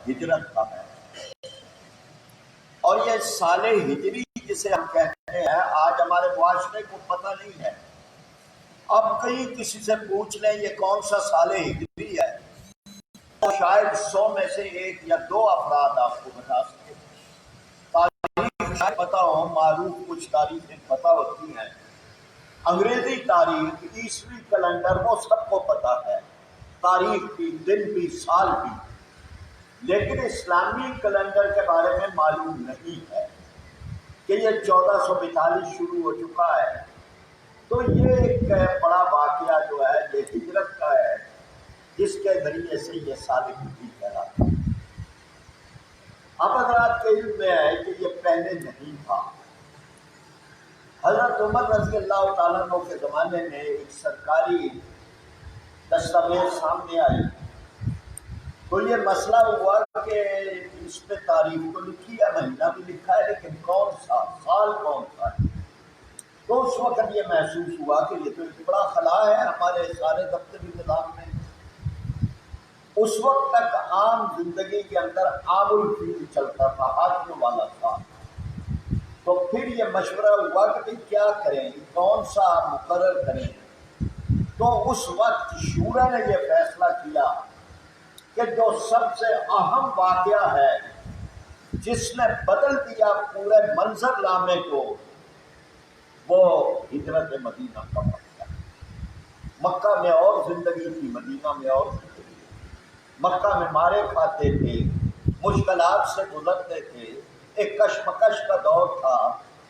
ہجرت کا ہے، اور یہ سال ہجری جسے ہم کہتے ہیں آج ہمارے معاشرے کو پتہ نہیں ہے۔ اب کہیں کسی سے پوچھ لیں یہ کون سا سال ہجری ہے تو شاید 100 میں سے 1 یا 2 افراد آپ کو بتا سکتے۔ تاریخ شاید پتہ ہو، معروف کچھ تاریخیں پتہ ہوتی ہیں، انگریزی تاریخ، عیسوی کیلنڈر وہ سب کو پتہ ہے، تاریخ بھی، دن بھی، سال بھی، لیکن اسلامی کیلنڈر کے بارے میں معلوم نہیں ہے کہ یہ 1442 شروع ہو چکا ہے۔ تو یہ ایک بڑا واقعہ جو ہے یہ ہجرت کا ہے، جس کے ذریعے سے یہ سال ہجری کہلاتا ہے۔ اب حضرات کے علم میں ہے کہ یہ پہلے نہیں تھا۔ حضرت عمر رضی اللہ تعالیٰ عنہ کے زمانے میں ایک سرکاری دستاویز سامنے آئی تو یہ مسئلہ ہوا کہ اس پہ تاریخ تو لکھی ہے، مہینہ بھی لکھا ہے، لیکن کون سا سال کون سا ہے؟ تو اس وقت یہ محسوس ہوا کہ یہ تو ایک بڑا خلا ہے ہمارے سارے دفتری نظام میں۔ اس وقت تک عام زندگی کے اندر عام الفیل چلتا تھا، حاکم والا تھا۔ تو پھر یہ مشورہ ہوا کہ بھئی کیا کریں، کون سا مقرر کریں۔ تو اس وقت شورا نے یہ فیصلہ کیا کہ جو سب سے اہم واقعہ ہے جس نے بدل دیا پورے منظر نامے کو، وہ ہجرت مدینہ کا واقعہ۔ مکہ میں اور زندگی تھی، مدینہ میں اور زندگی تھی۔ مکہ میں مارے کھاتے تھے، مشکلات سے گزرتے تھے، ایک کشمکش کا دور تھا،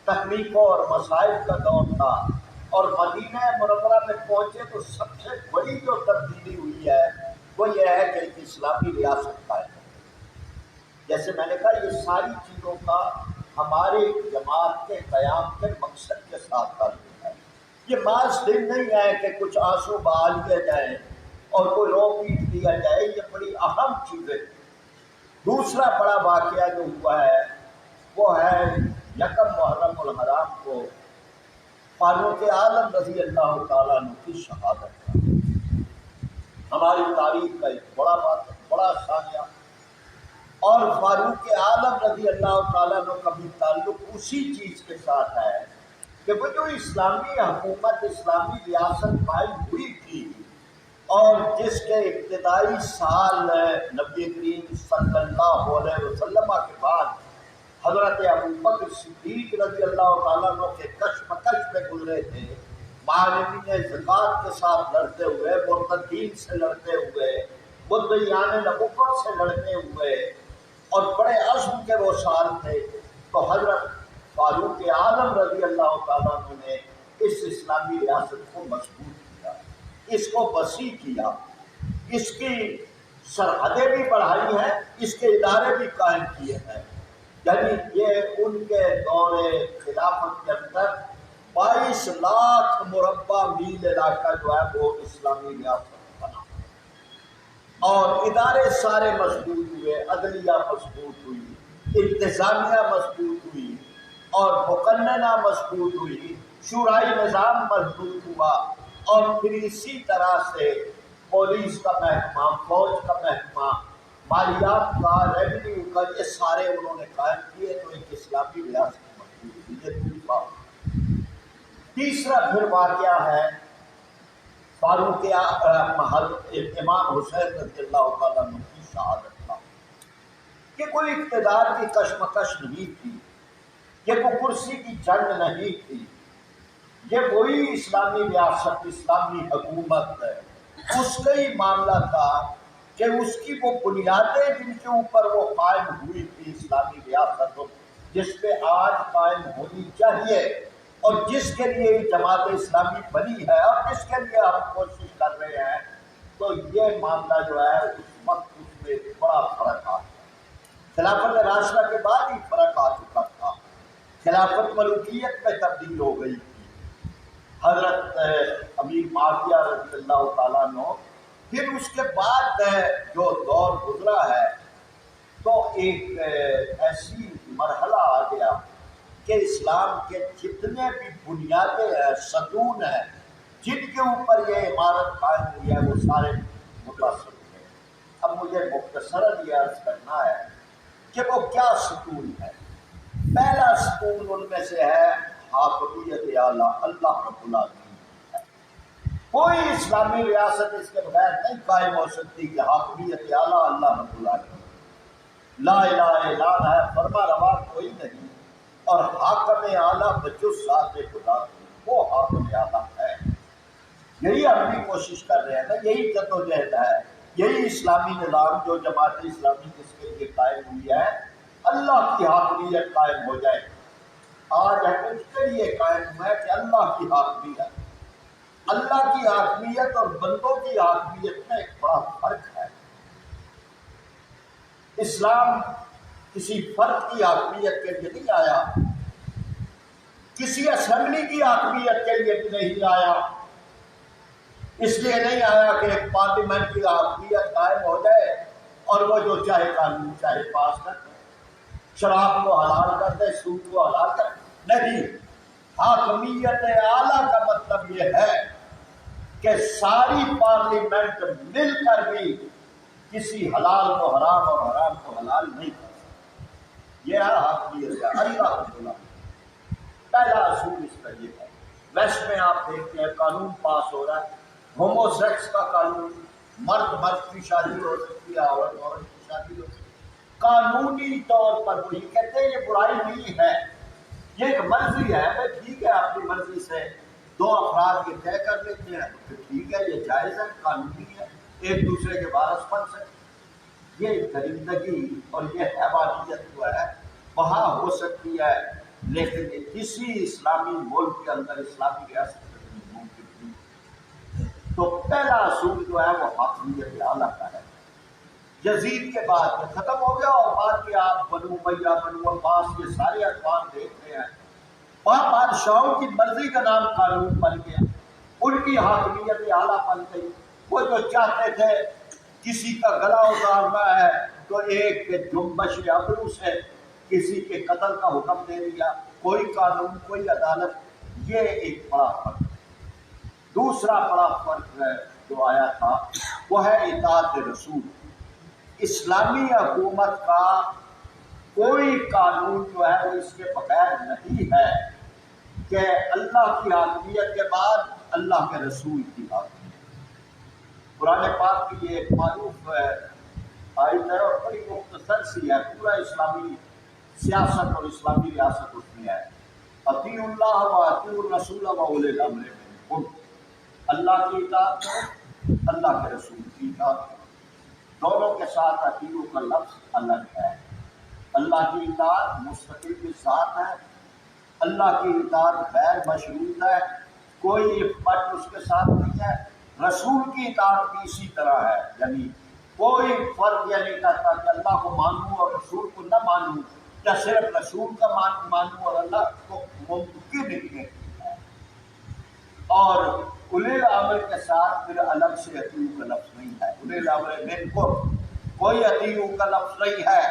تکلیفوں اور مصائب کا دور تھا، اور مدینہ منورہ میں پہنچے تو سب سے بڑی جو تبدیلی ہوئی ہے وہ یہ ہے کہ ایک اسلامی ریاست قائم ہے۔ جیسے میں نے کہا یہ ساری چیزوں کا ہمارے جماعت کے قیام کے مقصد کے ساتھ تعلق ہے۔ یہ محض دن نہیں ہے کہ کچھ آنسو بہا لیے جائیں اور کوئی رو پیٹ دیا جائے، یہ بڑی اہم چیزیں۔ دوسرا بڑا واقعہ جو ہوا ہے وہ ہے 1 محرم الحرام کو فاروق اعظم رضی اللہ تعالیٰ عنہ کی شہادت کا۔ ہماری تاریخ کا ایک بڑا ثانیہ، اور فاروق اعظم رضی اللہ تعالیٰ عنہ کا بھی تعلق اسی چیز کے ساتھ ہے کہ وہ جو اسلامی حکومت، اسلامی ریاست قائم ہوئی تھی اور جس کے ابتدائی سال نبی کریم صلی اللہ علیہ وسلم کے بعد حضرت ابوبکر صدیق رضی اللہ تعالیٰ عنہ کے کشمکش میں گزرے تھے، معلمین زکوٰۃ کے ساتھ لڑتے ہوئے، مرتدین سے لڑتے ہوئے، مدعیان نبوت سے لڑتے ہوئے، اور بڑے عزم کے وہ سال تھے۔ تو حضرت فاروق اعظم رضی اللہ تعالیٰ عنہ نے اس اسلامی ریاست کو مضبوط کیا، اس کو وسیع کیا، اس کی سرحدیں بھی بڑھائی ہیں، اس کے ادارے بھی قائم کیے ہیں۔ یعنی یہ ان کے دور خلافت کے اندر 22 لاکھ مربع میل علاقہ جو ہے وہ اسلامی ریاست بنا، اور ادارے سارے مضبوط ہوئے، عدلیہ مضبوط ہوئی، انتظامیہ مضبوط ہوئی، اور مقننہ مضبوط ہوئی، شورائی نظام مضبوط ہوا، اور پھر اسی طرح سے پولیس کا محکمہ، فوج کا محکمہ، مالیات کا، ریونیو کا، یہ سارے انہوں نے قائم کیے، تو ایک اسلامی ریاست مضبوط ہوئی۔ یہ دوسری بات۔ تیسرا پھر واقعہ ہے فاروق امام حسین رضی اللہ تعالیٰ عنہ کی شہادت کا، کہ کوئی اقتدار کی کشمکش نہیں تھی، یہ کوئی کرسی کی جنگ نہیں تھی، یہ وہی اسلامی ریاست، اسلامی حکومت ہے، اس کا ہی معاملہ تھا کہ اس کی وہ بنیادیں جن کے اوپر وہ قائم ہوئی تھی اسلامی ریاست، جس پہ آج قائم ہونی چاہیے، اور جس کے لیے جماعت اسلامی بنی ہے اور جس کے لیے ہم کوشش کر رہے ہیں، تو یہ معاملہ جو ہے اس وقت اس میں بڑا فرق آ گیا۔ خلافت راشدہ کے بعد ہی فرق آ چکا تھا، خلافت ملوکیت میں تبدیل ہو گئی تھی۔ حضرت امیر معاویہ رضی اللہ تعالیٰ عنہ، پھر اس کے بعد جو دور گزرا ہے تو ایک ایسی مرحلہ آ گیا کہ اسلام کے جتنے بھی بنیادیں ہیں، ستون ہیں، جن کے اوپر یہ عمارت قائم ہوئی ہے، وہ سارے متاثر ہوئے۔ اب مجھے مختصراً یہ عرض کرنا ہے کہ وہ کیا ستون ہے۔ پہلا ستون ان میں سے ہے حاکمیت اعلیٰ، اللہ رب العالمین ہے۔ کوئی اسلامی ریاست اس کے بغیر نہیں قائم ہو سکتی کہ حاکمیت اعلیٰ اللہ رب العالمین، لا الہ الا اللہ ہے، فرما روا کوئی نہیں، اور حاکم اعلیٰ بجز ذات خدا، وہ حاکم اعلیٰ ہے۔ یہی ہم بھی کوشش کر رہے ہیں نا، یہی جدوجہد ہے، یہی اسلامی نظام جو جماعت اسلامی جس کے لیے قائم ہوئی ہے، اللہ کی حاکمیت قائم ہو جائے۔ آج ہے اس کے لیے قائم ہوا ہے کہ اللہ کی حاکمیت، اللہ کی حاکمیت اور بندوں کی حاکمیت میں ایک بڑا فرق ہے۔ اسلام کسی فرد کی حاکمیت کے لیے نہیں آیا، کسی اسمبلی کی حاکمیت کے لیے بھی نہیں آیا، اس لیے نہیں آیا کہ ایک پارلیمنٹ کی حاکمیت قائم ہو جائے اور وہ جو چاہے قانون چاہے پاس کر دے، شراب کو حلال کر دے، سود کو حلال کر دے۔ نہیں، حاکمیت اعلیٰ کا مطلب یہ ہے کہ ساری پارلیمنٹ مل کر بھی کسی حلال کو حرام اور حرام کو حلال نہیں کر سکتی۔ یہ ہے حاکمیت کا اللہ رب العالمین۔ پہلا اصول اس کا یہ ہے۔ ویسٹ میں آپ دیکھتے ہیں قانون پاس ہو رہا ہے، ہومو سیکس کا قانون، مرد کی شادی ہو سکتی ہے، عورت کی شادی ہو سکتی ہے۔ قانونی طور پر وہ یہ کہتے ہیں یہ برائی نہیں ہے، یہ ایک مرضی ہے، ٹھیک ہے، اپنی مرضی سے دو افراد یہ طے کر لیتے ہیں تو ٹھیک ہے، یہ جائز ہے، قانونی ہے، ایک دوسرے کے وارث بن سکتے۔ یہ درندگی اور یہ حیوانیت جو ہے وہاں ہو سکتی ہے، لیکن کسی اسلامی ملک کے اندر، اسلامی ریاست میں ممکن نہیں۔ تو پہلا اصول جو ہے وہ حاکمیت اعلیٰ کا ہے۔ یزید کے بعد میں ختم ہو گیا، اور بعد میں آپ بنو امیہ، بنو عباس، یہ سارے اخبار دیکھ رہے ہیں، وہاں بادشاہوں کی مرضی کا نام قانون بن گیا، ان کی حاکمیت اعلیٰ بن گئی۔ وہ جو چاہتے تھے کسی کا گلا اتارنا ہے تو ایک کے جنبش ابرو سے کسی کے قتل کا حکم دے دیا، کوئی قانون، کوئی عدالت۔ یہ ایک بڑا فرق ہے۔ دوسرا بڑا فرق ہے جو آیا تھا وہ ہے اطاعت رسول۔ اسلامی حکومت کا کوئی قانون جو ہے وہ اس کے بغیر نہیں ہے کہ اللہ کی حاکمیت کے بعد اللہ کے رسول کی حاکمیت۔ قرآن پاک کی یہ ایک معروف آیت ہے اور بڑی مختصر سی ہے، پورا اسلامی سیاست اور اسلامی ریاست اس میں ہے۔ اطیعوا اللہ و اطیعوا الرسول و اولی الامر منکم۔ اللہ کی اطاعت کرو، اللہ کے رسول کی اطاعت کرو۔ دونوں کے ساتھ اطیعوا کا لفظ الگ ہے۔ اللہ کی اطاعت مستقل کی ذات ہے، اللہ کی اطاعت غیر مشروط ہے، کوئی اکبٹ اس کے ساتھ نہیں ہے۔ رسول کی اطاعت بھی اسی طرح ہے، یعنی کوئی فرق یہ نہیں کرتا کہ اللہ کو مانوں اور رسول کو نہ مانوں، یا صرف رسول کا مانوں اور اللہ کو ممکن نہیں ہے۔ اور اولی الامر کے ساتھ پھر الگ سے اطیعوا کا لفظ نہیں ہے۔ اولی الامر منکم کوئی اطیعوا کا لفظ نہیں ہے،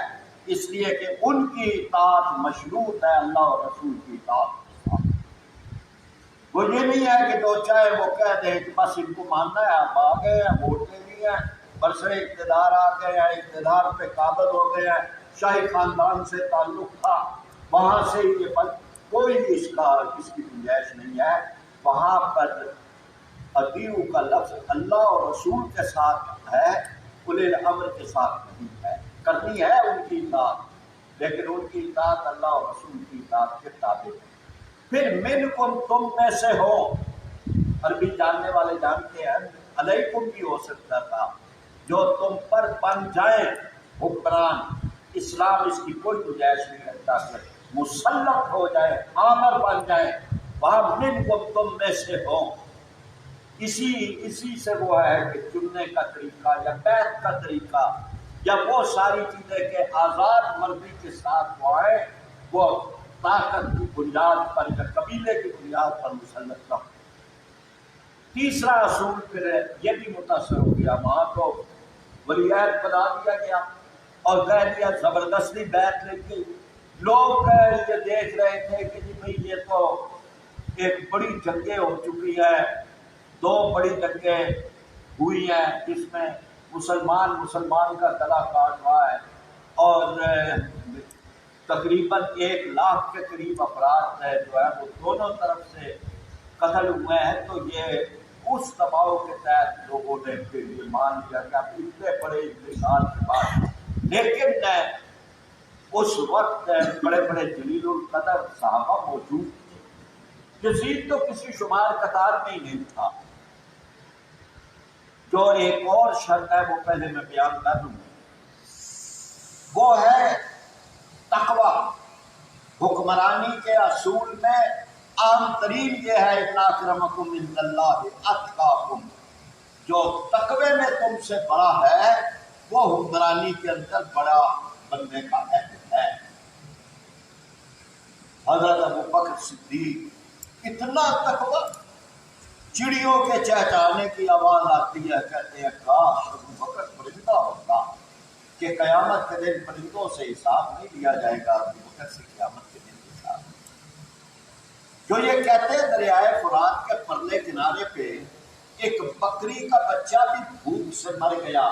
اس لیے کہ ان کی اطاعت مشروط ہے اللہ اور رسول کی اطاعت کے ساتھ۔ وہ یہ نہیں ہے کہ جو چاہے وہ کہہ دیں کہ بس ان کو ماننا ہے، آپ آ گئے ہیں، ووٹ دے دیے ہیں، برسر اقتدار آ گئے ہیں، اقتدار پہ قابض ہو گئے ہیں، شاہی خاندان سے تعلق تھا، وہاں سے یہ کوئی اس کی گنجائش نہیں ہے۔ وہاں پر اطیعوا کا لفظ اللہ اور رسول کے ساتھ ہے، اولی الامر کے ساتھ نہیں ہے۔ کرنی ہے ان کی اطاعت، لیکن ان کی اطاعت اللہ اور رسول کی اطاعت کے تابع ہے۔ پھر منکم تم میں سے ہو، عربی جاننے والے جانتے ہیں، علیکم بھی ہو سکتا تھا، جو تم پر بن جائیں حکمران۔ اسلام اس کی کوئی گنجائش نہیں رکھتا کہ مسلط ہو جائے، آمر بن جائے، وہاں منکم تم میں سے ہو۔ اسی سے وہ ہے کہ چننے کا طریقہ یا بیعت کا طریقہ یا وہ ساری چیزیں کہ آزاد مرضی کے ساتھ وہ آئے، وہ طاقت کی بنیاد پر یا قبیلے کی بنیاد پر مسلط نہ ہو۔ تیسرا اصول پھر یہ بھی متاثر ہو گیا، وہاں تو ولی عہد بنا دیا گیا اور کہہ دیا زبردستی بیعت لے گئی۔ لوگ یہ دیکھ رہے تھے کہ جی بھئی یہ تو ایک بڑی جنگیں ہو چکی ہیں، 2 بڑی جنگیں ہوئی ہیں، جس میں مسلمان کا گلا کاٹ رہا ہے اور تقریباً 1 لاکھ کے قریب افراد جو ہے وہ دونوں طرف سے قتل ہوئے ہیں، تو یہ اس دباؤ کے تحت لوگوں نے پھر یہ مان لیا کہ اب اتنے بڑے انتشار کے بعد، لیکن اس وقت بڑے بڑے جلیل القدر صحابہ موجود تھے۔ یزید تو کسی شمار قطار میں ہی نہیں تھا۔ جو ایک اور شرط ہے وہ پہلے میں بیان کر دوں، وہ ہے تقوی۔ حکمرانی کے اصول میں عام ترین یہ ہے ان اکرمکم عند اللہ اتقاکم، جو تقوی میں تم سے بڑا ہے وہ حکمرانی کے اندر بڑا بننے کا اہل ہے۔ حضرت ابوبکر صدیق اتنا تقوی، چڑیوں کے چہچہانے کی آواز آتی ہے، کہتے ہیں کاش ابوبکر پرندہ ہوتا کہ قیامت کے دن پرندوں سے حساب نہیں لیا جائے گا، ابوبکر سے قیامت کے دن حساب۔ جو یہ کہتے ہیں دریائے فرات کے پرلے کنارے پہ ایک بکری کا بچہ بھی بھوک سے مر گیا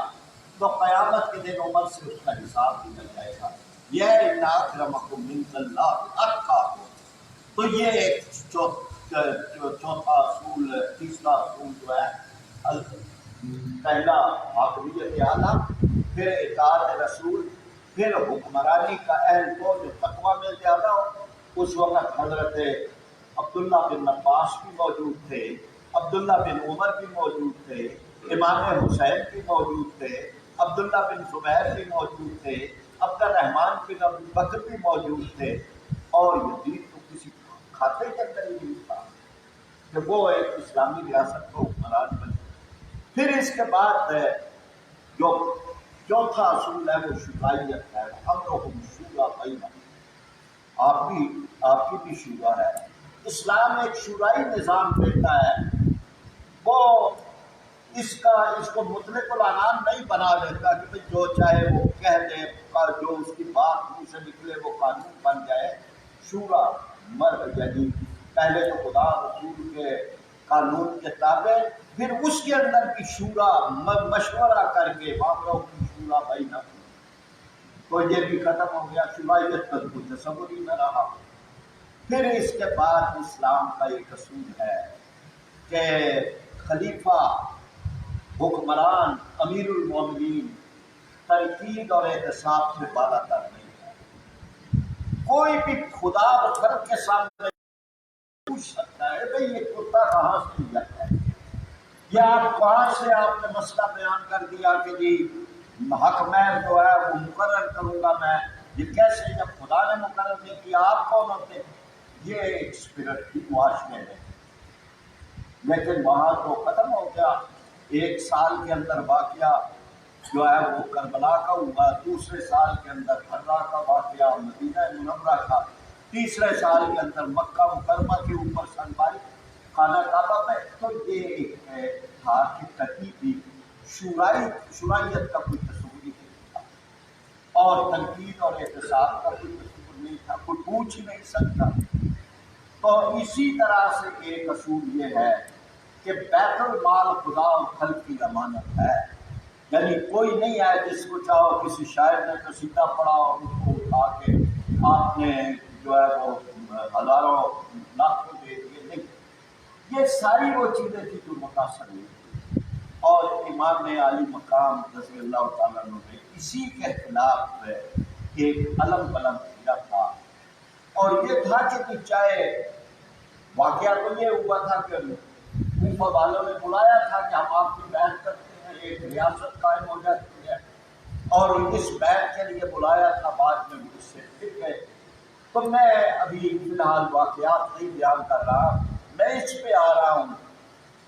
تو قیامت کے دن عمر سے اس کا حساب لیا جائے گا۔ یہ ان اکرمکم عند اللہ اتقاکم۔ تو یہ ایک چوتھا اصول، تیسرا اصول جو ہے، پہلا حاکمیت اعلیٰ، پھر اطاعت رسول، پھر حکمرانی کا اہل کو جو تقوی میں زیادہ ہو۔ اس وقت حضرت عبداللہ بن عباس بھی موجود تھے، عبداللہ بن عمر بھی موجود تھے، امام حسین بھی موجود تھے، عبداللہ بن زبیر بھی موجود تھے، عبد الرحمن بن ابی بکر بھی موجود تھے، اور یزید تو کسی کھاتے کے اندر ہی نہیں تھا کہ وہ ایک اسلامی ریاست کو حکمران بنے۔ پھر اس کے بعد جو چوتھا اصول ہے وہ شورائیت ہے، امرهم شوری بینہم، آپ کی بھی شورا ہے۔ اسلام ایک شورائی نظام دیتا ہے، وہ اس کو مطلق العنان نہیں بنا دیتا کہ جو چاہے وہ کہہ دے، جو اس کی بات منہ سے نکلے وہ قانون بن جائے۔ شورا یعنی پہلے تو خدا رسول کے قانون کے تابع، پھر اس کے اندر بھی شورا مشورہ کر کے معاملوں کی شورا بینہم، تو یہ بھی ختم ہو گیا، شورائیت کا کوئی تصور ہی نہ رہا۔ پھر اس کے بعد اسلام کا ایک اصول ہے کہ خلیفہ، حکمران، امیر المومنین تنقید اور احتساب سے بالا تر نہیں ہے۔ کوئی بھی خدا و خلق کے سامنے پوچھ سکتا ہے بھئی یہ کتا کہاں سے لیا ہے، یا آپ کہاں سے آپ نے مسئلہ بیان کر دیا کہ جی حق میں جو ہے وہ مقرر کروں گا میں، یہ کیسے، جب خدا نے مقرر نہیں کیا آپ کون ہوتے؟ یہ ایک اسپرٹ تھی معاشرے میں، لیکن وہاں تو ختم ہو گیا۔ 1 سال کے اندر واقعہ جو ہے وہ کربلا کا ہوا، دوسرے سال کے اندر حرہ کا واقعہ مدینہ منورہ کا، تیسرے سال کے اندر مکہ مکرمہ کے اوپر سنباری خانہ کعبہ میں۔ تو یہ ایک تھا کہ کبھی بھی شورائیت کا کوئی تصور ہی نہیں تھا، اور تنقید اور احتساب کا کوئی تصور نہیں تھا، کوئی پوچھ ہی نہیں سکتا۔ تو اسی طرح سے ایک اصول یہ ہے کہ بیت المال خدا اور خلق کی امانت ہے، یعنی کوئی نہیں ہے جس کو چاہو کسی شاعر نے قصیدہ پڑھا اور اس کو اٹھا کے آپ نے جو ہے وہ ہزاروں لاکھوں دے دیے، نہیں، یہ ساری وہ چیزیں تھیں جو متاثر ہوئی تھی، اور امام عالی مقام رضی اللہ تعالیٰ عنہ نے اسی کے خلاف ایک علم بلند کیا تھا، اور یہ تھا کہ چاہے واقعہ تو یہ ہوا تھا کہ کوفہ والوں نے بلایا تھا کہ ہم آپ کی بیعت کرتے ہیں، ایک ریاست قائم ہو جاتی ہے، اور اس بیعت کے لیے بلایا تھا، بعد میں وہ اس سے پھر گئے۔ تو میں ابھی فی الحال واقعات نہیں بیان کر رہا، میں اس پہ آ رہا ہوں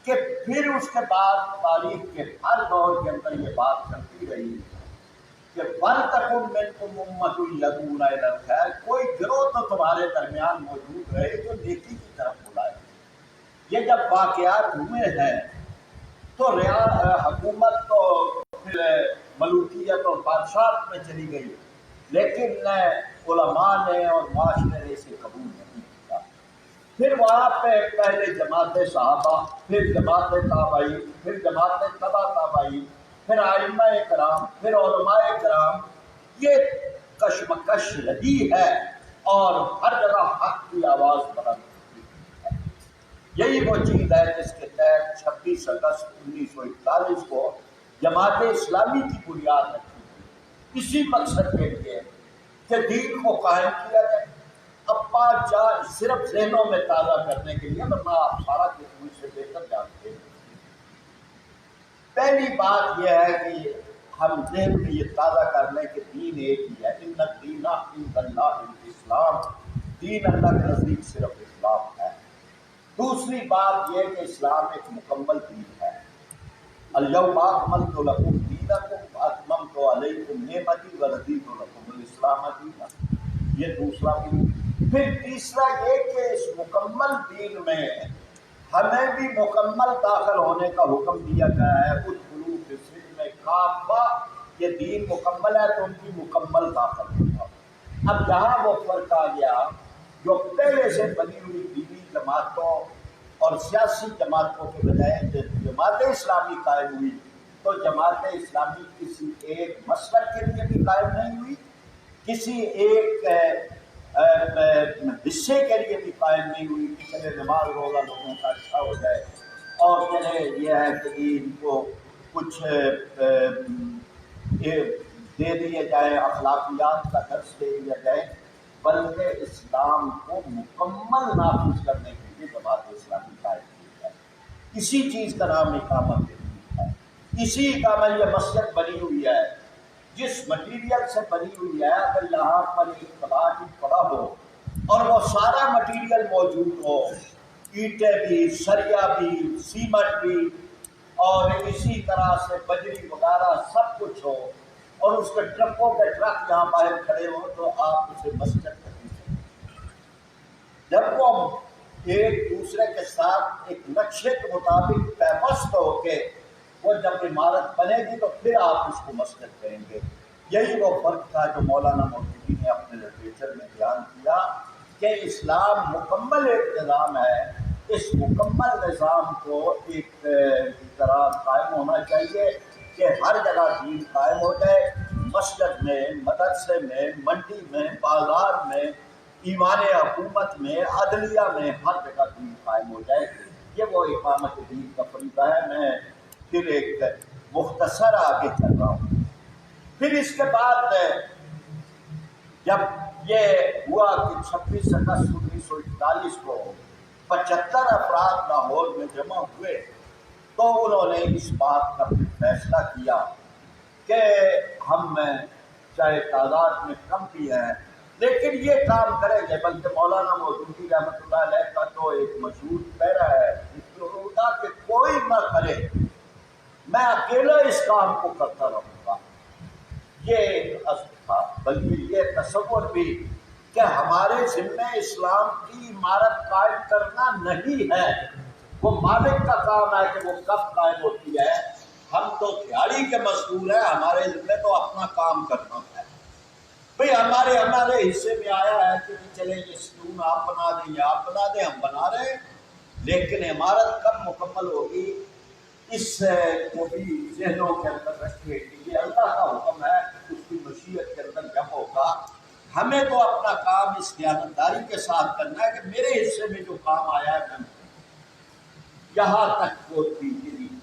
کہ پھر اس کے بعد تاریخ کے ہر دور کے اندر یہ بات چلتی رہی کہ وَلْتَكُن مِّنكُمْ أُمَّةٌ يَدْعُونَ إِلَى الْخَيْرِ، کوئی گروہ تو تمہارے درمیان موجود رہے جو نیکی کی طرف بلائے۔ یہ جب واقعات ہوئے ہیں تو حکومت تو پھر ملوکیت اور بادشاہت میں چلی گئی، لیکن علماء نے اور معاشرے نے اسے قبول نہیں کیا۔ پھر وہاں پہ پہلے جماعت صحابہ، پھر جماعت تابعین، پھر جماعت تبع تابعین، پھر ائمہ کرام، پھر علماء کرام، یہ کشمکش لگی ہے اور ہر جگہ حق کی آواز بلند ہوتی ہے۔ یہی وہ چیز ہے جس کے تحت 26 اگست 1941 کو جماعت اسلامی کی بنیاد رکھی گئی، اسی مقصد کے لیے کہ دین کو قائم کیا جائے۔ اب بات صرف ذہنوں میں تازہ کرنے کے لیے، ورنہ آپ سارا کچھ مجھ سے بہتر جانتے ہیں۔ پہلی بات یہ ہے کہ ہم ذہن میں یہ تازہ کر لیں کہ دین ایک ہی ہے، ان الدین عند اللہ الاسلام، دین اللہ کے نزدیک صرف اسلام ہے۔ دوسری بات یہ کہ اسلام ایک مکمل دین ہے۔ الیوم اکملت لکم دینکم واتممت علیکم نعمتی ورضیت لکم الاسلام دینا، یہ دوسرا دین۔ پھر تیسرا یہ کہ اس مکمل دین میں ہمیں بھی مکمل داخل ہونے کا حکم دیا گیا ہے۔ ادخلوا فی السلم کافہ، یہ دین مکمل ہے تو ان کی مکمل داخل ہوگا۔ اب یہاں وہ فرق آ گیا، جو پہلے سے بنی ہوئی دینی جماعتوں اور سیاسی جماعتوں کے بجائے جماعت اسلامی قائم ہوئی، تو جماعت اسلامی کسی ایک مسلک کے لیے بھی قائم نہیں ہوئی، کسی ایک حصے کے لیے بھی قائم نہیں ہوئی کہ چلے نماز روزہ لوگوں کا اچھا ہو جائے، اور چلے یہ ہے کہ ان کو کچھ دے دیے جائے، اخلاقیات کا درس دے دیا جائے، بلکہ اسلام کو مکمل نافذ کرنے کے لیے جماعت اسلامی قائم کی ہے۔ اسی چیز کا نام اقامت ہے، اسی اقامت یہ مسجد بنی ہوئی ہے، جس مٹیریل سے بنی ہوئی ہے، اگر یہاں پر ایک کباڑ پڑا ہو اور وہ سارا مٹیریل موجود ہو، اینٹیں بھی، سریا بھی، سیمنٹ بھی، اور اسی طرح سے بجری وغیرہ سب کچھ ہو، اور اس کے ٹرکوں کے ٹرک یہاں باہر کھڑے ہوں، تو آپ اسے مسجد نہیں سکتے۔ جب وہ ایک دوسرے کے ساتھ ایک نقشے کے مطابق پیوست ہو کے وہ جب عمارت بنے گی تو پھر آپ اس کو مسجد کہیں گے۔ یہی وہ فرق تھا جو مولانا مودودی نے اپنے لٹریچر میں بیان کیا کہ اسلام مکمل ایک نظام ہے، اس مکمل نظام کو ایک طرح قائم ہونا چاہیے کہ ہر جگہ دین قائم ہو جائے، مسجد میں، مدرسے میں، منڈی میں، بازار میں، ایوان حکومت میں، عدلیہ میں، ہر جگہ دین قائم ہو جائے۔ یہ وہ اقامت دین کا فریضہ ہے۔ میں پھر ایک مختصر آگے چل رہا ہوں۔ پھر اس کے بعد جب یہ ہوا کہ 26 اگست 1941 کو 75 افراد لاہور میں جمع ہوئے، تو انہوں نے اس بات کا پھر فیصلہ کیا کہ ہم چاہے تعداد میں کم بھی ہیں لیکن یہ کام کریں گے۔ بلکہ مولانا مودودی رحمۃ اللہ علیہ کا تو ایک مشہور پیرا ہے کہ کوئی نہ کرے، میں اکیلا اس کام کو کرتا رہوں گا۔ یہ ایک اصل تھا، بلکہ یہ تصور بھی کہ ہمارے ذمہ اسلام کی عمارت قائم کرنا نہیں ہے، وہ مالک کا کام ہے کہ وہ کب قائم ہوتی ہے، ہم تو دیہڑی کے مزدور ہیں، ہمارے ذمہ تو اپنا کام کرنا ہے۔ بھئی ہمارے حصے میں آیا ہے کہ چلے یہ سٹون آپ بنا دیں یا آپ بنا دیں، ہم بنا رہے ہیں، لیکن عمارت کب مکمل ہوگی اس کو بھی ذہنوں کے اندر رکھیے کہ یہ اللہ کا حکم ہے، اس کی مشیت کے اندر جب ہوگا۔ ہمیں تو اپنا کام اس دیانتداری کے ساتھ کرنا ہے کہ میرے حصے میں جو کام آیا ہے میں یہاں تک پہنچی۔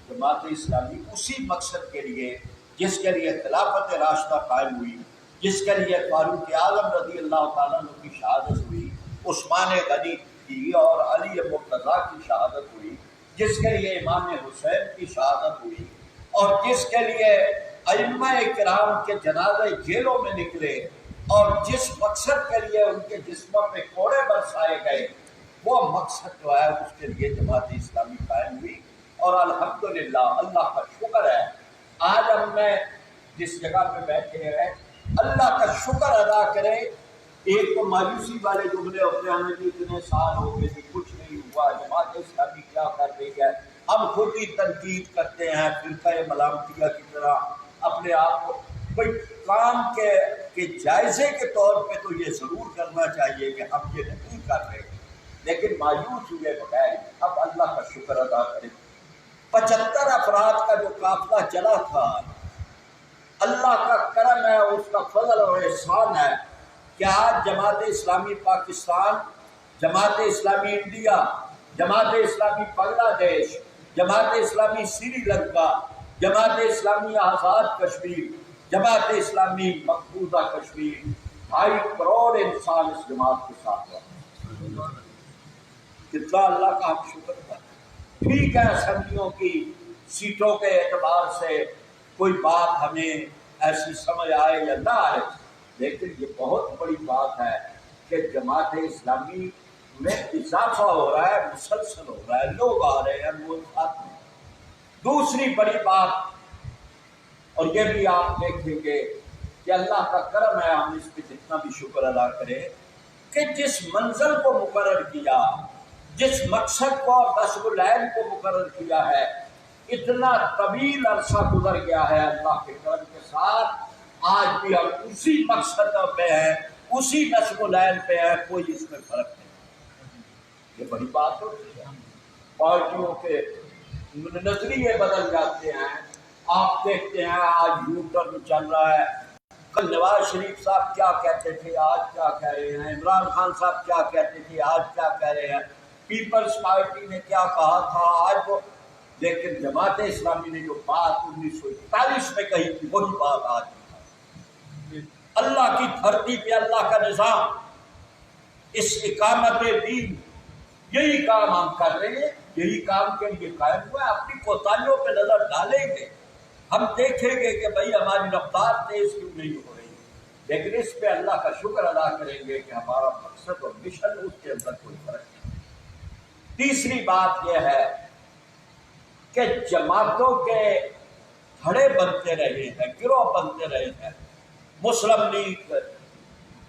جماعت اسلامی اسی مقصد کے لیے جس کے لیے خلافت راشدہ قائم ہوئی، جس کے لیے فاروق اعظم رضی اللہ تعالیٰ عنہ کی شہادت ہوئی، عثمان غنی کی اور علی مرتضیٰ کی شہادت ہوئی، جس کے لیے امام حسین کی شہادت ہوئی، اور جس کے لیے ائمہ کرام کے جنازے جیلوں میں نکلے، اور جس مقصد کے لیے ان کے جسموں پہ کوڑے برسائے گئے، وہ مقصد جو ہے اس کے لیے جماعت اسلامی قائم ہوئی۔ اور الحمدللہ اللہ کا شکر ہے آج ہم میں جس جگہ پہ بیٹھے ہیں اللہ کا شکر ادا کرے۔ ایک تو مایوسی والے جملے ہوتے ہیں، ہمیں بھی اتنے سال ہو گئے کہ کچھ نہیں ہوا، جماعت اسلامی کیا کر رہی ہے، ہم خود ہی تنقید کرتے ہیں فرقہ ملامتیہ کی طرح اپنے آپ کو۔ بھئی کام کے جائزے کے طور پہ تو یہ ضرور کرنا چاہیے کہ ہم یہ نہیں کر رہے، لیکن مایوس ہوئے بغیر اب اللہ کا شکر ادا کریں۔ 75 افراد کا جو قافلہ چلا تھا اللہ کا کرم ہے، اس کا فضل اور احسان ہے کہ آج جماعت اسلامی پاکستان، جماعت اسلامی انڈیا، جماعت اسلامی بنگلہ دیش، جماعت اسلامی سری لنکا، جماعت اسلامی آزاد کشمیر، جماعت اسلامی مقبوضہ کشمیر، 2.5 کروڑ انسان اس جماعت کے ساتھ ہیں۔ کتنا اللہ کا ہم شکر کریں۔ ٹھیک ہے، اسمبلیوں کی سیٹوں کے اعتبار سے کوئی بات ہمیں ایسی سمجھ آئے یا نہ آئے، لیکن یہ بہت بڑی بات ہے کہ جماعت اسلامی میں اضافہ ہو رہا ہے، مسلسل ہو رہا ہے، لوگ آ رہے ہیں، وہ آتے ہیں۔ دوسری بڑی بات، اور یہ بھی آپ دیکھیں گے کہ اللہ کا کرم ہے، ہم اس پہ جتنا بھی شکر ادا کریں کہ جس منزل کو مقرر کیا، جس مقصد کو اور نصب العین کو مقرر کیا ہے، اتنا طویل عرصہ گزر گیا ہے، اللہ کے کرم کے ساتھ آج بھی ہم اسی مقصد پہ ہیں، اسی نصب العین پہ ہیں، کوئی اس میں فرق نہیں۔ یہ بڑی بات ہوتی ہے۔ پارٹیوں کے نظریے بدل جاتے ہیں، آپ دیکھتے ہیں آج یو ٹرن چل رہا ہے، کل نواز شریف صاحب کیا کہتے تھے، آج کیا کہہ رہے ہیں، عمران خان صاحب کیا کہتے تھے، آج کیا کہہ رہے ہیں، پیپلز پارٹی نے کیا کہا تھا آج وہ، لیکن جماعت اسلامی نے جو بات 1941 میں کہی تھی وہی بات آج بھی۔ اللہ کی دھرتی پہ اللہ کا نظام، اس اقامت دین، یہی کام ہم کر رہے ہیں، یہی کام کے لیے قائم ہوا ہے۔ اپنی کوتاہیوں پہ نظر ڈالیں گے، ہم دیکھیں گے کہ بھئی ہماری رفتار تیز کیوں نہیں ہو رہی، لیکن اس پہ اللہ کا شکر ادا کریں گے کہ ہمارا مقصد اور مشن، اس کے اندر کوئی فرق نہیں۔ تیسری بات یہ ہے کہ جماعتوں کے دھڑے بنتے رہے ہیں، گروہ بنتے رہے ہیں۔ مسلم لیگ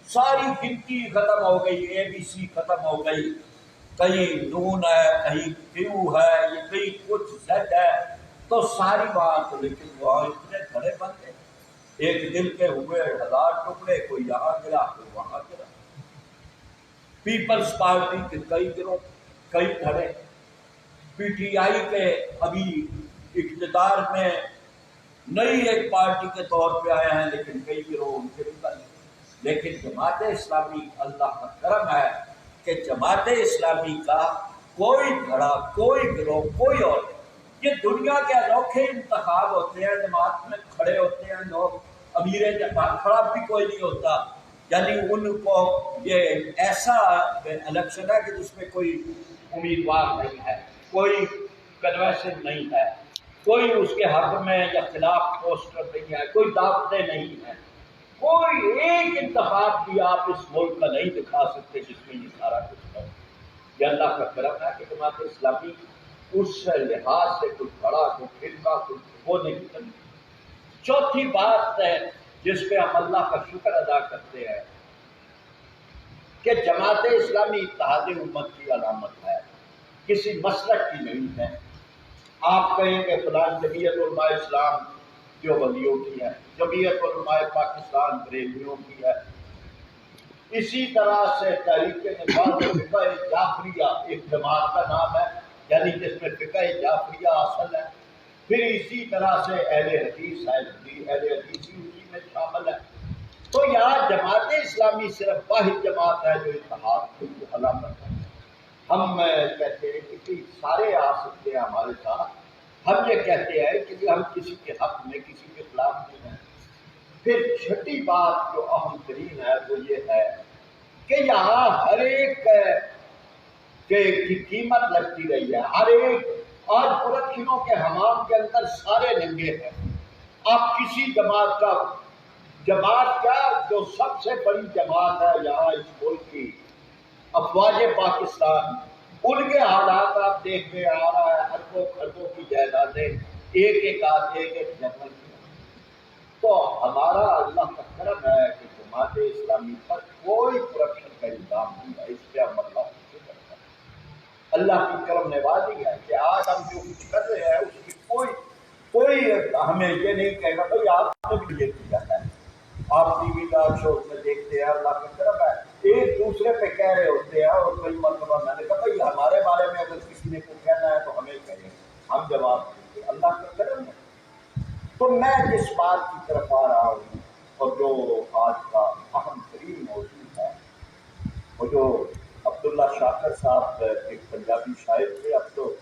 ساری گنتی ختم ہو گئی، اے بی سی ختم ہو گئی، کہیں نون ہے، کہیں کیو ہے، یہ کہیں کچھ زیڈ ہے، تو ساری بات، لیکن وہاں اتنے دھڑے بن گئے، ایک دل کے ہوئے 1000 ٹکڑے، کوئی یہاں گرا کوئی وہاں گرا۔ پیپلز پارٹی کے کئی گروہ، کئی دھڑے، پی ٹی آئی کے ابھی اقتدار میں نئی ایک پارٹی کے طور پہ آئے ہیں، لیکن کئی گروہ ان کے نکل۔ لیکن جماعت اسلامی، اللہ کا کرم ہے کہ جماعت اسلامی کا کوئی دھڑا، کوئی گروہ، کوئی اور نہیں۔ یہ دنیا کے انوکھے انتخاب ہوتے ہیں، جماعت میں کھڑے ہوتے ہیں لوگ، امیر جماعت کھڑا بھی کوئی نہیں ہوتا، یعنی ان کو یہ ایسا الیکشن ہے کہ جس میں کوئی امیدوار نہیں ہے، کوئی کنوینشن نہیں ہے، کوئی اس کے حق میں یا خلاف پوسٹر نہیں ہے، کوئی دعوتیں نہیں ہیں، کوئی ایک انتخاب بھی آپ اس ملک کا نہیں دکھا سکتے جس میں یہ سارا کچھ ہے۔ یہ اللہ کا کرم ہے کہ جماعت اسلامی اس لحاظ سے کچھ بڑا، کچھ فرقہ، کچھ وہ نہیں کرتی۔ چوتھی بات ہے جس پہ ہم اللہ کا شکر ادا کرتے ہیں کہ جماعت اسلامی اتحاد امت کی علامت ہے، کسی مسلک کی نہیں ہے۔ آپ کہیں کہ فلان جمعیت علماء اسلام دیوبندیوں کی ہے، جمعیت علماء پاکستان بریلویوں کی ہے، اسی طرح سے تحریک نظام فقہ جعفریہ ایک جماعت کا نام ہے، یعنی جس میں فقہ جعفریہ اصل ہے، پھر اسی طرح سے اہل حدیث ہے، اہل حدیثی اسی میں شامل ہے۔ تو یہاں جماعت اسلامی صرف واحد جماعت ہے جو اتحاد کی علامت ہے۔ ہم کہتے ہیں کہ سارے آ سکتے ہیں ہمارے ساتھ، ہم یہ کہتے ہیں کہ ہم کسی کے حق میں، کسی کے خلاف نہیں ہیں۔ پھر چھٹی بات جو اہم ترین ہے وہ یہ ہے کہ یہاں ہر ایک کی قیمت لگتی رہی ہے، ہر ایک، آج پرکشنوں کے حمام کے اندر سارے ننگے ہیں۔ آپ کسی جماعت کا، جماعت کیا، جو سب سے بڑی جماعت ہے یہاں اس ملک کی، افواج پاکستان، ان کے حالات آپ دیکھ رہے آ رہا ہے، اربوں خربوں کی جائیدادیں، ایک ایک جنرل کی۔ تو ہمارا اللہ کا کرم ہے کہ جماعت اسلامی پر کوئی کرپشن کا الزام نہیں ہے، اس پہ ہم اللہ کا شکر کرتے ہیں۔ اللہ کی کرم نوازی ہے کہ آج ہم جو کچھ کر رہے ہیں اس کی کوئی ہمیں یہ نہیں کہے گا بھائی آپ نے بھی یہ کیا ہے۔ آپ ٹی وی کا شو میں دیکھتے ہیں، اللہ کا کرم ہے، ایک دوسرے پہ کہہ رہے ہوتے ہیں، اور کئی مرتبہ میں نے کہا بھائی ہمارے بارے میں اگر کسی نے کو کہنا ہے تو ہمیں کہیں، ہم جواب دیں گے۔ اللہ کا کرم ہے۔ تو میں جس بات کی طرف آ صاحب ایک پنجابی شاعر تھے، اب تو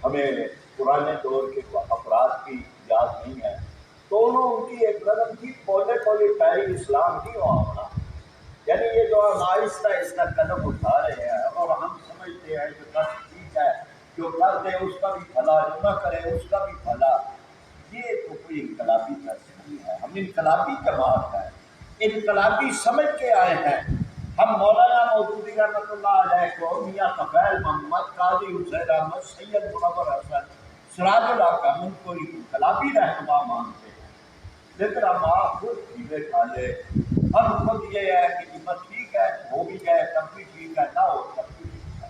ہمیں پرانے دور کے افراد کی یاد نہیں ہے، تو انہوں ان کی ایک نظم کی پولے پولے پیری اسلام کی ہونا، یعنی یہ جو ہم آہستہ آہستہ قدم اٹھا رہے ہیں اور ہم سمجھتے ہیں کہ بس ٹھیک ہے، جو کر دے اس کا بھی بھلا، جو نہ کرے اس کا بھی بھلا، یہ تو کوئی انقلابی طرز نہیں ہے۔ ہم انقلابی جماعت ہے، انقلابی سمجھ کے آئے ہیں۔ ہم مولانا مودودی رحمۃ اللہ علیہ کو، میاں طفیل محمد، قاضی حسین احمد، سید منور حسن، سراج الحق، ہم ان کو انقلابی رہنما مانتے ہیں، لیکن ہم آپ خود کھیلے کھالے، ہم خود یہ ہے کہ جی بس ٹھیک ہے، ہو بھی گئے تب بھی ٹھیک ہے، نہ ہو تب بھی ٹھیک ہے۔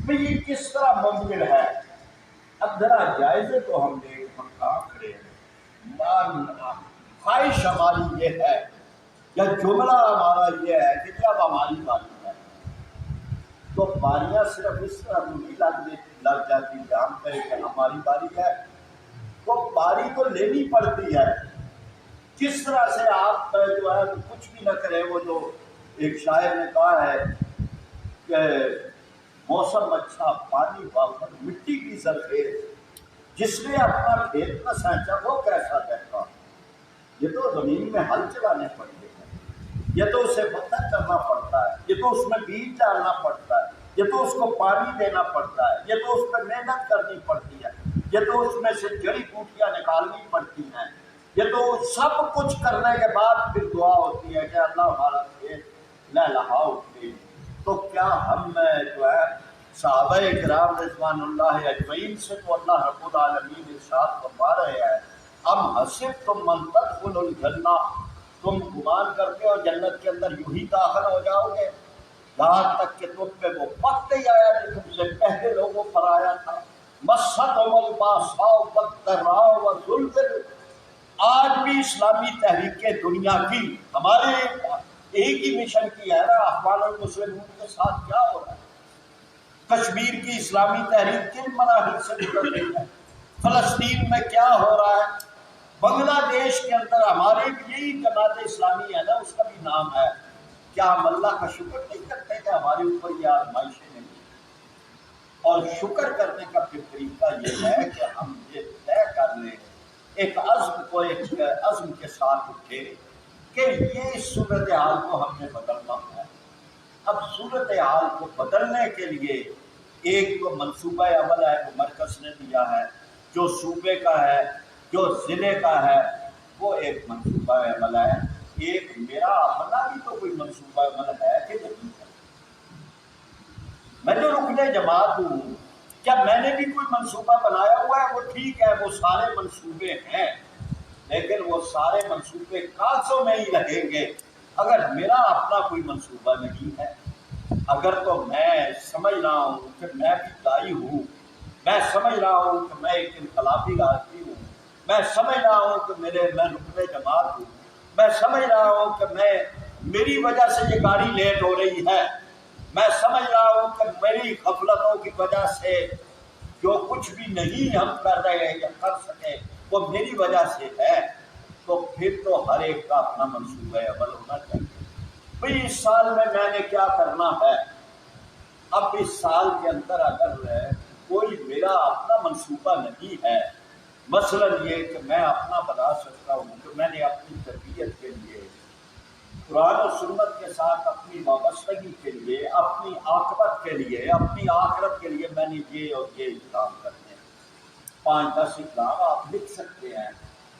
بھئی یہ کس طرح ممکن ہے؟ اب ذرا جائزے تو ہم لے، ہم کہاں کھڑے ہیں؟ خواہش ہماری یہ ہے یا جملہ ہمارا یہ ہے کہ جب ہماری باری ہے تو باریاں صرف اس طرح تو نہیں لگ جاتی کہ ہم کہیں کہ ہماری باری ہے، تو باری تو لینی پڑتی ہے۔ جس طرح سے آپ جو ہے کچھ بھی نہ کریں، وہ جو ایک شاعر نے کہا ہے کہ موسم اچھا پانی وافر مٹی کی زرخیز، جس نے اپنا کھیت نہ سینچا وہ کیسا دیکھا۔ یہ تو زمین میں ہل چلانے پڑتے ہیں، یہ تو اسے پتھر کرنا پڑتا ہے، یہ تو اس میں بیج ڈالنا پڑتا ہے، یہ تو اس کو پانی دینا پڑتا ہے، یہ تو اس پہ محنت کرنی پڑتی ہے، یہ تو اس میں سے جڑی بوٹیاں نکالنی پڑتی ہیں، یہ تو سب کچھ کرنے کے بعد پھر دعا ہوتی ہے کہ اللہ ہمارا کھیت لہلہا اٹھے۔ تو کیا ہم جو ہے صحابہ کرام رضوان اللہ اجمعین سے تو اللہ رب العالمین ارشاد فرما رہے ہیں، ام حسبتم من تدخلوا الجنہ، تم گمان کرتے ہو جنت کے اندر یوں ہی داخل ہو جاؤ گے، یہاں تک کہ تم پہ وہ وقت نہیں آیا جو تم سے پہلے لوگوں پر آیا تھا، مستہم الباساء والضراء وزلزلوا۔ آج بھی اسلامی تحریکیں دنیا کی ہمارے ایک ہی مشن کی ہے نا، اخوان المسلمون کے ساتھ کیا ہو رہا ہے؟ کشمیر کی اسلامی تحریک کن مراحل سے گزر رہی ہے؟ فلسطین میں کیا ہو رہا ہے؟ بنگلہ دیش کے اندر ہمارے یہی جماعت اسلامی ہے نا، اس کا بھی نام ہے۔ کیا ہم اللہ کا شکر نہیں کرتے کہ ہمارے اوپر یہ آزمائشیں نہیں؟ اور شکر کرنے کا پھر طریقہ یہ ہے کہ ہم یہ طے کر لیں، ایک عزم کے ساتھ اٹھے کہ یہ صورتحال کو ہم نے بدلنا ہے۔ اب صورتحال کو بدلنے کے لیے ایک تو منصوبہ عمل ہے، وہ مرکز نے دیا ہے، جو صوبے کا ہے، جو ضلع کا ہے، وہ ایک منصوبہ عمل ہے۔ ایک میرا اپنا بھی تو کوئی منصوبہ عمل ہے کہ نہیں ہے؟ میں جو رکن جماعت ہوں، کیا میں نے بھی کوئی منصوبہ بنایا ہوا ہے؟ وہ ٹھیک ہے، وہ سارے منصوبے ہیں، لیکن وہ سارے منصوبے کاغذوں میں ہی لگیں گے اگر میرا اپنا کوئی منصوبہ نہیں ہے۔ اگر تو میں سمجھ رہا ہوں کہ میں بھی دائی ہوں، میں سمجھ رہا ہوں کہ میں ایک انقلابی آدمی ہوں، میں سمجھ رہا ہوں کہ میں رکن جماعت ہوں، میں سمجھ رہا ہوں کہ میری وجہ سے یہ گاڑی لیٹ ہو رہی ہے، میں سمجھ رہا ہوں کہ میری غفلتوں کی وجہ سے جو کچھ بھی نہیں ہم کر رہے ہیں یا کر سکے وہ میری وجہ سے ہے، تو پھر تو ہر ایک کا اپنا منصوبہ عمل ہونا چاہیے۔ بھئی اس سال میں نے کیا کرنا ہے؟ اب اس سال کے اندر اگر کوئی میرا اپنا منصوبہ نہیں ہے، مثلا یہ کہ میں اپنا بتا سکتا ہوں کہ میں نے اپنی تربیت کے لیے، قرآن و سنت کے ساتھ اپنی وابستگی کے لیے، اپنی عاقبت کے لیے، اپنی آخرت کے لیے میں نے یہ اور یہ اقدام کرنے ہیں، 5-10 اقدام آپ لکھ سکتے ہیں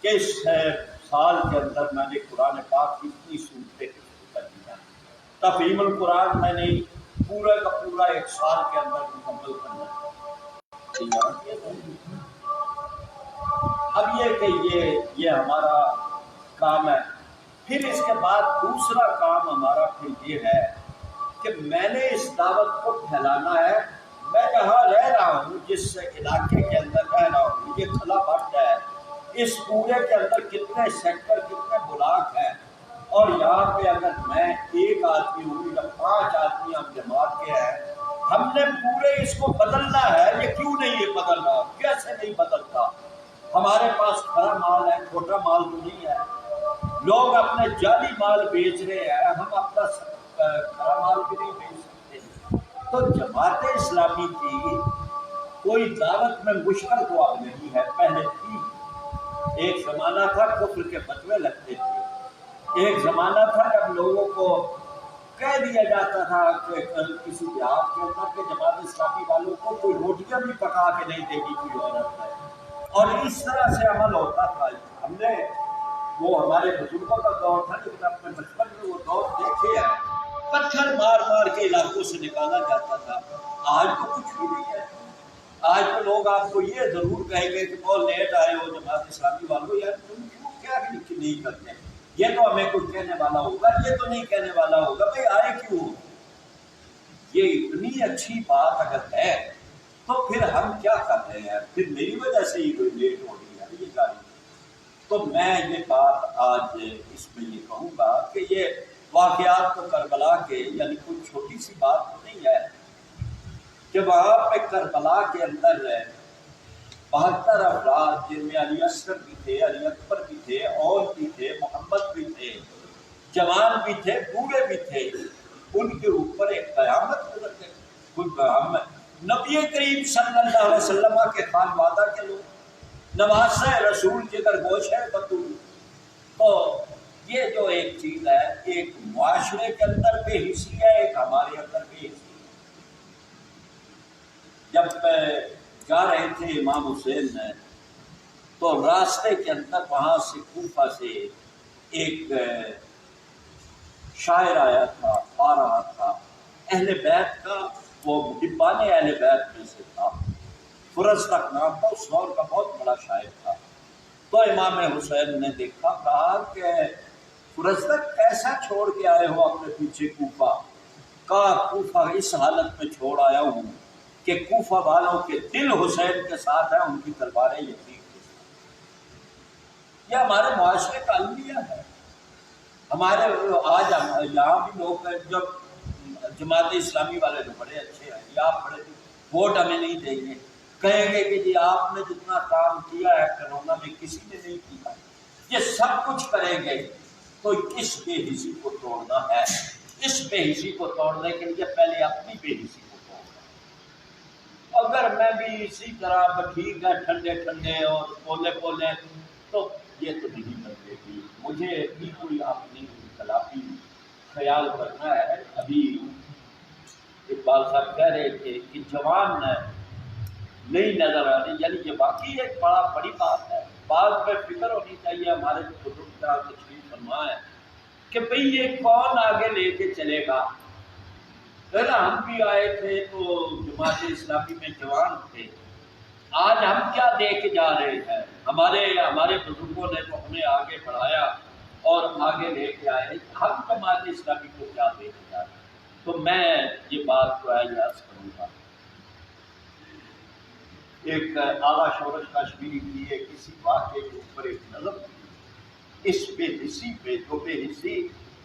کہ اس سال کے اندر میں نے قرآن پاک کی اتنی صورتیں کر دی ہیں، تفہیم القرآن میں نے پورا کا پورا ایک سال کے اندر مکمل کرنا ہے۔ اب یہ کہ یہ ہمارا کام ہے۔ پھر اس کے بعد دوسرا کام ہمارا پھر یہ ہے کہ میں نے اس دعوت کو پھیلانا ہے۔ میں جہاں رہ رہا ہوں، جس علاقے کے اندر رہ رہا ہوں، یہ کھلا بٹ ہے، اس پورے کے اندر کتنے سیکٹر، کتنے بلاک ہیں، اور یہاں پہ اگر میں ایک آدمی ہوں یا 5 آدمی ہم جماعت کے ہیں، ہم نے پورے اس کو بدلنا ہے۔ یہ کیوں نہیں ہے بدل رہا؟ کیسے نہیں بدلتا؟ ہمارے پاس کھڑا مال ہے، چھوٹا مال تو نہیں ہے۔ لوگ اپنے جعلی مال بیچ رہے ہیں، ہم اپنا کھڑا مال بھی نہیں بیچ سکتے۔ تو تو جماعت اسلامی کی کوئی دعوت میں مشکل تو اب نہیں ہے، پہلے تھی۔ ایک زمانہ تھا کفر کے فتوے لگتے تھے، ایک زمانہ تھا جب لوگوں کو کہہ دیا جاتا تھا کہ کسی دیہات کے اندر کہ جماعت اسلامی والوں کو کوئی روٹیاں بھی پکا کے نہیں دے گی کوئی عورت ہے، اور اس طرح سے عمل ہوتا تھا۔ ہم نے وہ ہمارے بزرگوں کا دور تھا، لیکن اپنے بچپن میں وہ دور دیکھے ہیں، پتھر مار مار کے علاقوں سے نکالا جاتا تھا۔ آج تو کچھ بھی نہیں ہے، آج تو لوگ آپ کو یہ ضرور کہیں گے کہ بہت لیٹ آئے ہو جماعت اسلامی والوں، یار تم کیا نہیں کرتے، یہ تو ہمیں کچھ کہنے والا ہوگا، یہ تو نہیں کہنے والا ہوگا، بھائی آئے کیوں؟ یہ اتنی اچھی بات اگر ہے تو پھر ہم کیا کر رہے ہیں؟ پھر میری وجہ سے ہی کوئی لیٹ ہو رہی ہے یہ گاڑی۔ تو میں یہ بات آج اس میں یہ کہوں گا کہ یہ واقعات تو کربلا کے یعنی کوئی چھوٹی سی بات نہیں ہے کہ وہاں پہ کربلا کے اندر 72 افراد جن میں علی اصغر بھی تھے، علی اکبر بھی تھے، اور بھی تھے، محمد بھی تھے، جوان بھی تھے، بوڑھے بھی تھے، ان کے اوپر ایک قیامت گزر گئی۔ کوئی نبی کریم صلی اللہ علیہ وسلم کے خان وعدہ کے لوگ، نواسہ رسول جگر گوش ہے بطول۔ تو یہ جو ایک چیز ہے، ایک معاشرے کے اندر بے حسی ہے، ایک ہمارے اندر بے حسی ہے۔ جب جا رہے تھے امام حسین نے تو راستے کے اندر وہاں سے کوفہ سے ایک شاعر آیا تھا، آ رہا تھا، اہل بیت کا، وہ محبان اہل بیت میں سے تھا، فرزدق نام تھا، اس دور کا بہت بڑا شاعر تھا۔ تو امام حسین نے دیکھا، کہا کہ فرزدق کیسا چھوڑ کے آئے ہو اپنے پیچھے کوفہ؟ کہا کوفہ اس حالت میں چھوڑ آیا ہوں کہ کوفہ والوں کے دل حسین کے ساتھ ہیں، ان کی تلواریں یزید کے ساتھ۔ یہ ہمارے معاشرے کا المیہ ہے۔ ہمارے آج یہاں بھی لوگ ہیں، جب جماعت اسلامی والے تو بڑے اچھے ہیں، یہ آپ بڑے ووٹ ہمیں نہیں دیں گے، کہیں گے کہ جی آپ نے جتنا کام کیا ہے کرونا میں کسی نے نہیں کیا، یہ سب کچھ کریں گے۔ تو اس بے حسی کو توڑنا ہے، اس بے حسی کو توڑنے کے لیے پہلے اپنی بے حسی کو توڑنا۔ اگر میں بھی اسی طرح ٹھیک ہے ٹھنڈے ٹھنڈے اور پولے پولے، تو یہ تو نہیں بنے گی۔ مجھے بھی کوئی اپنی انقلابی خیال کرنا ہے۔ ابھی اقبال صاحب کہہ رہے تھے کہ جوان نہیں نظر آ رہی، یعنی یہ واقعی ایک بڑی بات ہے۔ بات پہ فکر ہونی چاہیے، ہمارے بزرگ کا تشریف فرما ہے کہ بھئی یہ کون آگے لے کے چلے گا۔ پہلے ہم بھی آئے تھے تو جماعت اسلامی میں جوان تھے، آج ہم کیا دے کے جا رہے ہیں؟ ہمارے بزرگوں نے تو ہمیں آگے بڑھایا اور آگے لے کے آئے، ہم جماعت اسلامی کو کیا دے کے جا رہے ہیں؟ تو میں یہ بات کو عرض کروں گا۔ ایک اعلیٰ شورش کشمیری کی ایک کسی واقعے کے اوپر ایک نظم تھی، اس بے حسی پہ، جو بے حسی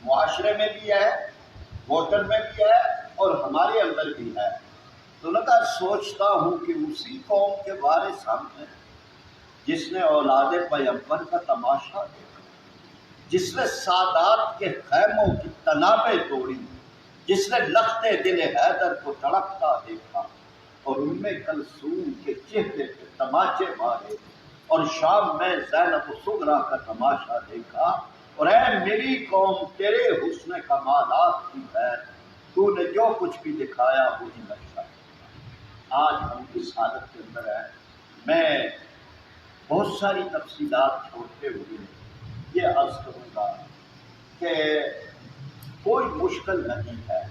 معاشرے میں بھی ہے، ووٹر میں بھی ہے اور ہمارے اندر بھی ہے۔ تو لگا سوچتا ہوں کہ اسی قوم کے وارث ہم ہیں جس نے اولاد پیغمبر کا تماشا دیکھا، جس نے سادات کے خیموں کی تنابیں توڑی، جس نے لخت دل حیدر کو تڑپتا دیکھا اور ان میں کلثوم کے چہرے پہ تماچے مارے، اور شام میں زینب صغریٰ کا تماشا دیکھا۔ اور اے میری قوم، تیرے حسن کمالات کی ہے، تو نے جو کچھ بھی دکھایا وہی نقشہ۔ آج ہم اس حالت کے اندر ہیں۔ میں بہت ساری تفصیلات چھوڑتے ہوئے یہ عرض کروں گا کہ کوئی مشکل نہیں ہے،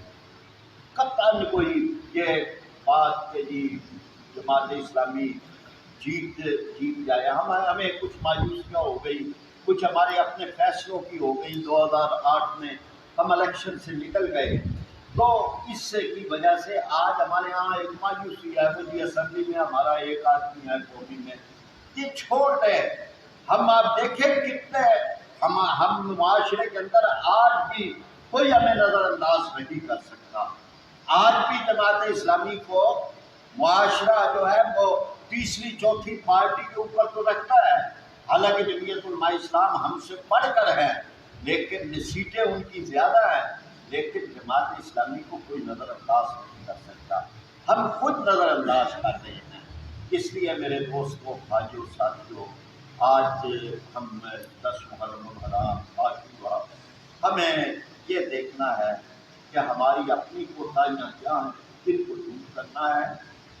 قطعاً کوئی یہ بات کہ جی جماعت اسلامی جیت جائے، ہمیں کچھ مایوسیاں ہو گئی، کچھ ہمارے اپنے فیصلوں کی ہو گئی، 2008 میں ہم الیکشن سے نکل گئے، تو اس کی وجہ سے آج ہمارے ہاں ایک مایوسی ہے، مجھے اسمبلی میں ہمارا ایک آدمی ہے قومی میں، یہ چھوڑ دیں۔ ہم آپ دیکھیں کتنے ہم معاشرے کے اندر آج بھی کوئی ہمیں نظر انداز نہیں کر سکتا۔ آج بھی جماعت اسلامی کو معاشرہ جو ہے وہ تیسری چوتھی پارٹی کے اوپر تو رکھتا ہے، حالانکہ جمعیت علماء اسلام ہم سے بڑھ کر ہے، لیکن سیٹیں ان کی زیادہ ہیں، لیکن جماعت اسلامی کو کوئی نظر انداز نہیں کر سکتا، ہم خود نظر انداز کر رہے ہیں۔ اس لیے میرے دوستوں، بھائیوں، ساتھیوں، آج ہم 10 محرم الحرام عاشورہ، ہمیں یہ دیکھنا ہے کہ ہماری اپنی کوتاہیاں کیا ہیں، کن کو دور کرنا ہے،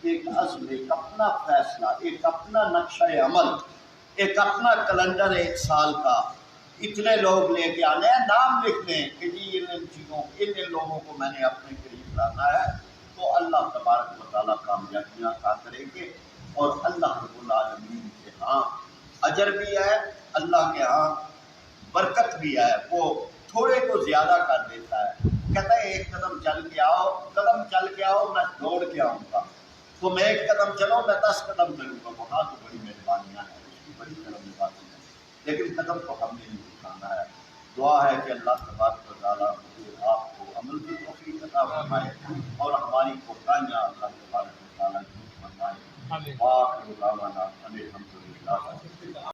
ایک عزم، ایک اپنا فیصلہ، ایک اپنا نقشہ عمل، ایک اپنا کیلنڈر ایک سال کا، اتنے لوگ لے کے آنے ہیں، نام لکھ لیں کہ جی ان چیزوں ان لوگوں کو میں نے اپنے قریب لانا ہے، تو اللہ تبارک و تعالیٰ کامیابیاں عطا کریں گے، اور اللہ رب العالمین کے ہاں اجر بھی ہے، اللہ کے ہاں برکت بھی ہے، وہ تھوڑے کو زیادہ کر دیتا ہے۔ کہتا ہے ایک قدم چل کے آؤ میں دوڑ کے آؤں گا، تم ایک قدم چلو میں 10 قدم چلوں گا، وہاں تو بڑی مہربانیاں ہیں، اس کی بڑی کرم نوازی ہے، لیکن قدم تو ہم نے نہیں اٹھانا ہے۔ دعا ہے کہ اللہ تبارک و تعالیٰ مجھے آپ کو عمل کی توفیق عطا فرمائے اور ہماری کوتاہیاں اللہ تبارک و تعالیٰ دور فرمائے۔ آخر دعوانا الحمدللہ۔